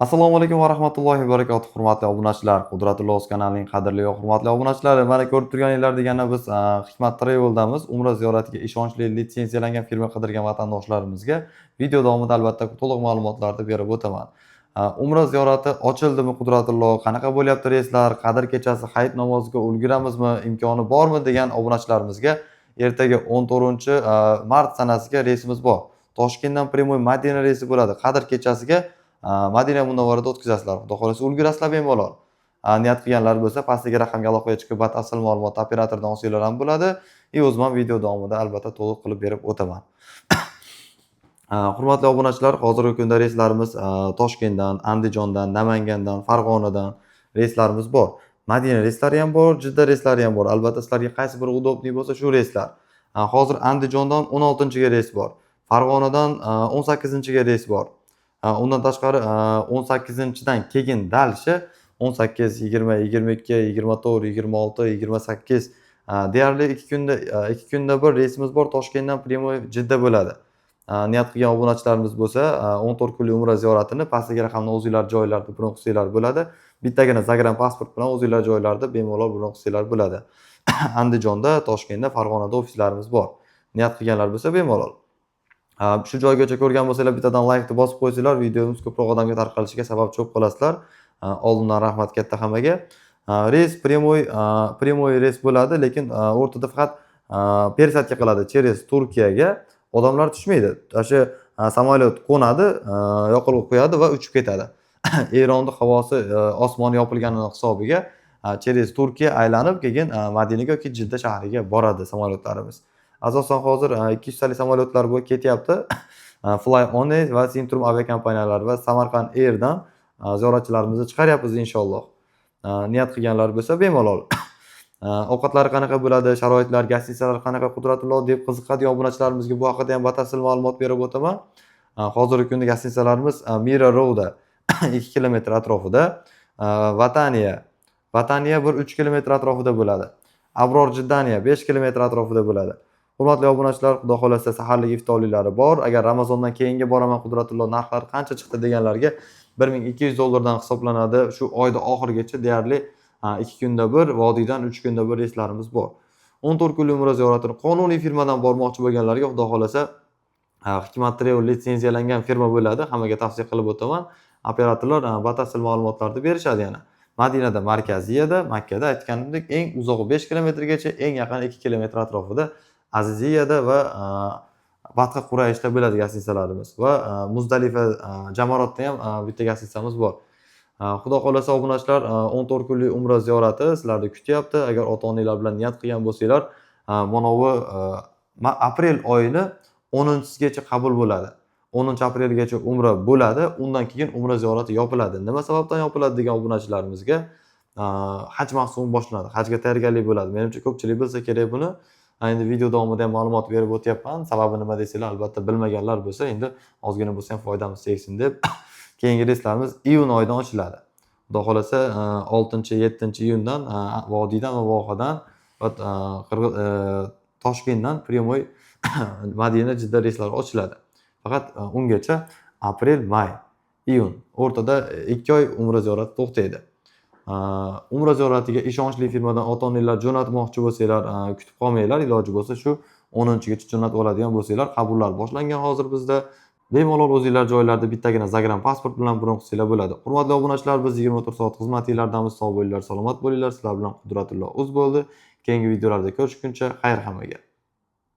Assalomu alaykum va rahmatullohi va barakatuh. Hurmatli obunachilar, Qudratullo o'z kanalining qadrli va hurmatli obunachilari, mana ko'rib turganinglar degani biz Hikmat Travel'damiz. Umra ziyoratiga ishonchli litsenziyalangan firma qidirgan vatandoshlarimizga video davomida albatta to'liq ma'lumotlarni berib o'taman. Umra ziyorati ochildimi Qudratullo, qanaqa bo'lyapti reyslar, qadr kechasi hayit namoziga ulguramizmi, imkoni bormi degan obunachilarimizga ertaga 14-mart sanasiga reysimiz bor. Toshkentdan primoy Madina reysi bo'ladi. Qadr kechasiga Madina Munavvarada o'tkazasizlar. Xudo xohlasa ulgurasizlar bemalol. Niyat qilganlar bo'lsa, pastdagi raqamga aloqaga chiqib, batafsil ma'lumot operatordan olsanglar ham bo'ladi. O'zim ham video davomida albatta to'liq qilib berib o'taman. Hurmatli obunachilar, hozirgi kunda reyslarimiz Toshkentdan, Andijondan, Namangandan, Farg'onadan reyslarimiz bor. Madina reyslari ham bor, Jidda reyslari ham bor. Albatta sizlarga qaysi biri udobli bo'lsa shu reyslar. Hozir Andijondan 16-ga reys bor. Farg'onadan 18-ga reys bor. Undan tashqari 18-dan keyin dalishi 18, 20, 22, 24, 26, 28 deyarli 2 kunda bir reysimiz bor. Toshkentdan primoy Jidda bo'ladi. Niyat qilgan obunachilarimiz bo'lsa, 14 kunlik umra ziyoratini pastdagi raqamdan o'zinglar joylarda buni qilsanglar bo'ladi. Bittagina Zagram pasport bilan o'zinglar joylarda bemalol buni qilsanglar bo'ladi. Andijonda, Toshkentda, Farg'onada ofislarimiz bor. Niyat qilganlar bo'lsa bemalol. Shu joygacha ko'rgan bo'lsanglar, bittadan laykni bosib qo'ysanglar, videomiz ko'proq odamga tarqalishiga sababchi bo'lib qolasizlar. Oldindan rahmat katta hammaga. Reys primoy reys bo'ladi, lekin o'rtada faqat пересадка qiladi через Turkiyaga. Odamlar tushmaydi. O'sha samolyot qo'nadi, yoqilg'i qo'yadi va uchib ketadi. Eronning havosi osmoni yopilgani hisobiga через Turkiya aylanib, keyin Madinaga yoki Jidda shahriga boradi samolyotlarimiz. Asosan hozir 200 talik samolyotlar bu ketyapti. Flyone va Sintrum aviakompaniyalari va Samarqand Air'dan ziyoratchilarimizni chiqaryapmiz inshaalloh. Niyat qilganlar bo'lsa bemalol. Ovqatlari qanaqa bo'ladi, sharoitlar, gastitsalar qanaqa Qudratullo deb qiziqadigan obunachilarimizga bu haqida ham batafsil ma'lumot berib o'taman. Hozirgi kunda gastitsalarimiz Mira Road'da 2 kilometr atrofida, Vataniya bir 3 kilometr atrofida bo'ladi. Abror Jiddaniya 5 kilometr atrofida bo'ladi. Hurmatli obunachilar, xudo xolasa saharlik iftorliklari bor. Agar Ramazondan keyingi boraman Qudratullo narxlar qancha chiqdi deganlarga $1200 hisoblanadi. Shu oyda oxirigacha deyarli 2 kunda bir, vodiydan 3 kunda bir reyslarimiz bor. 14 kunlik umra ziyoratini qonuniy firmadan bormoqchi bo'lganlarga xudo xolasa Hikmat Travel litsenziyalangan firma bo'ladi. Hammaga tavsiya qilib o'taman. Operatorlar batafsil ma'lumotlarni berishadi yana. Madinada markaziyada, Makkada aytganimdek eng uzog'i 5 kilometrgacha, eng yaqini 2 kilometr atrofida Aziziyada va Batqa Qurayshda bo'ladi gastitsalarimiz va Muzdalifa Jamorotda ham bitta gastitsamiz bor. Xudo xolasa obunachilar 14 kunlik umra ziyorati sizlarni kutyapti. Agar ota-onalar bilan niyat qilgan bo'lsanglar, mana bu aprel oyini 10-gacha qabul bo'ladi. 10-aprelgacha umra bo'ladi. Undan keyin umra ziyorati yopiladi. Nima sababdan yopiladi degan obunachilarimizga haj mavsumi boshlanadi. Hajga tayyorgarlik bo'ladi. Menimcha ko'pchilik bilsa kerak buni. Endi video davomida ham ma'lumot berib o'tyapman. Sababi nima desanglar, albatta bilmaganlar bo'lsa, endi ozgina bo'lsa ham foydamiz tegsin deb keyingi reyslarimiz iyun oyidan ochiladi. Xudo xolasa 6-7-iyundan vodiydan va vohadan va Toshkentdan primoy Madina Jidda reyslari ochiladi. Faqat ungacha aprel, may, iyun o'rtada 2 oy umra ziyorati to'xtaydi. Umra ziyoratiga ishonchli firmadan ota-onalar jo'natmoqchi bo'lsanglar, kutib qolmanglar. Iloji bo'lsa shu 10-gacha jo'natib oladigan bo'lsanglar, qabullar boshlangan hozir bizda. Bemalol o'zinglar joylarda bittagina Zagram pasport bilan bron qilsanglar bo'ladi. Hurmatli obunachilar, biz 24 soat xizmatinglardamiz. Sog' bo'linglar, salomat bo'linglar. Sizlar bilan Qudratullo o'z bo'ldi. Keyingi videolarda ko'rishguncha xayr hammaga.